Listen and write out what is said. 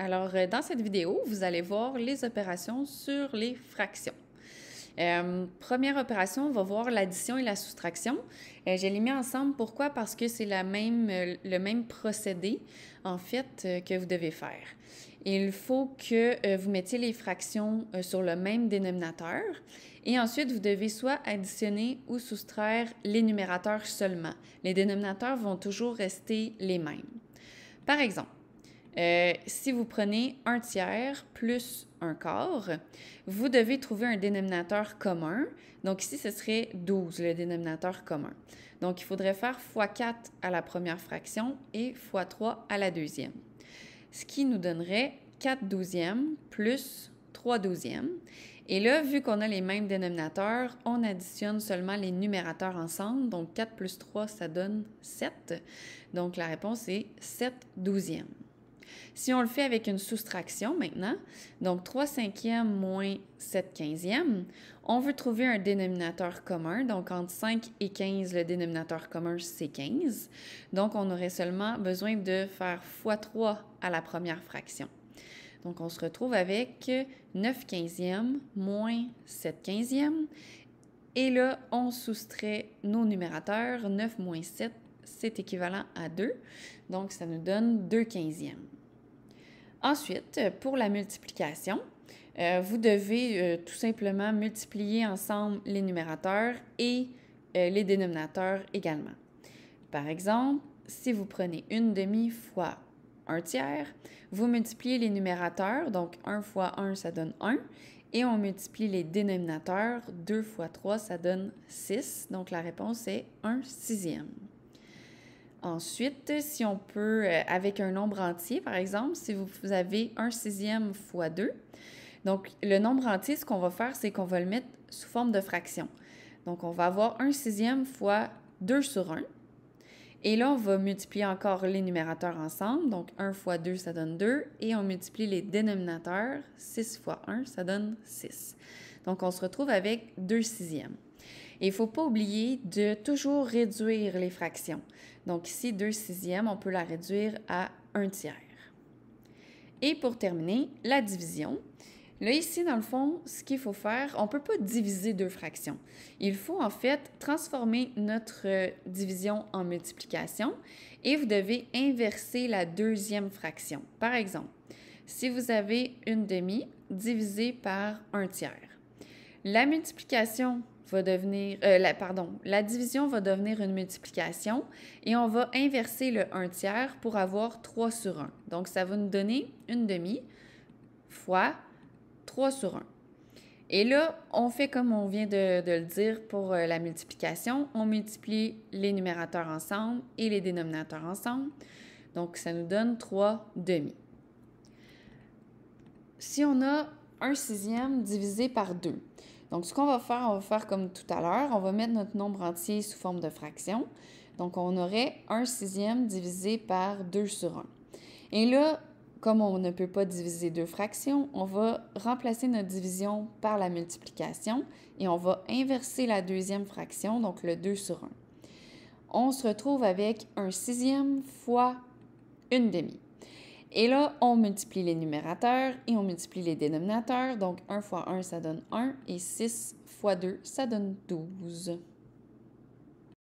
Alors, dans cette vidéo, vous allez voir les opérations sur les fractions. Première opération, on va voir l'addition et la soustraction. Je les mis ensemble, pourquoi? Parce que c'est le même procédé, en fait, que vous devez faire. Il faut que vous mettiez les fractions sur le même dénominateur et ensuite, vous devez soit additionner ou soustraire les numérateurs seulement. Les dénominateurs vont toujours rester les mêmes. Par exemple, si vous prenez 1/3 plus 1/4, vous devez trouver un dénominateur commun. Donc ici, ce serait 12, le dénominateur commun. Donc, il faudrait faire x4 à la première fraction et x3 à la deuxième. Ce qui nous donnerait 4/12 plus 3/12. Et là, vu qu'on a les mêmes dénominateurs, on additionne seulement les numérateurs ensemble. Donc, 4 plus 3, ça donne 7. Donc, la réponse est 7/12. Si on le fait avec une soustraction maintenant, donc 3/5 moins 7/15, on veut trouver un dénominateur commun. Donc, entre 5 et 15, le dénominateur commun, c'est 15. Donc, on aurait seulement besoin de faire x3 à la première fraction. Donc, on se retrouve avec 9/15 moins 7/15. Et là, on soustrait nos numérateurs. 9 moins 7, c'est équivalent à 2. Donc, ça nous donne 2/15. Ensuite, pour la multiplication, vous devez tout simplement multiplier ensemble les numérateurs et les dénominateurs également. Par exemple, si vous prenez 1/2 fois 1/3, vous multipliez les numérateurs, donc 1 fois 1, ça donne 1, et on multiplie les dénominateurs, 2 fois 3, ça donne 6, donc la réponse est 1/6. Ensuite, si on peut, avec un nombre entier, par exemple, si vous avez 1/6 fois 2, donc le nombre entier, ce qu'on va faire, c'est qu'on va le mettre sous forme de fraction. Donc, on va avoir 1/6 fois 2 sur 1. Et là, on va multiplier encore les numérateurs ensemble. Donc, 1 fois 2, ça donne 2. Et on multiplie les dénominateurs. 6 fois 1, ça donne 6. Donc, on se retrouve avec 2/6. Et il ne faut pas oublier de toujours réduire les fractions. Donc ici, 2/6, on peut la réduire à 1/3. Et pour terminer, la division. Là, ici, dans le fond, ce qu'il faut faire, on ne peut pas diviser deux fractions. Il faut en fait transformer notre division en multiplication et vous devez inverser la deuxième fraction. Par exemple, si vous avez 1/2 divisé par 1/3, la multiplication va devenir, la division va devenir une multiplication et on va inverser le 1/3 pour avoir 3 sur 1. Donc, ça va nous donner 1/2 fois 3 sur 1. Et là, on fait comme on vient de le dire pour la multiplication. On multiplie les numérateurs ensemble et les dénominateurs ensemble. Donc, ça nous donne 3/2. Si on a 1/6 divisé par 2, donc ce qu'on va faire comme tout à l'heure, on va mettre notre nombre entier sous forme de fraction. Donc, on aurait 1/6 divisé par 2 sur 1. Et là, comme on ne peut pas diviser deux fractions, on va remplacer notre division par la multiplication et on va inverser la deuxième fraction, donc le 2 sur 1. On se retrouve avec 1/6 fois 1/2. Et là, on multiplie les numérateurs et on multiplie les dénominateurs. Donc, 1 fois 1, ça donne 1 et 6 fois 2, ça donne 12.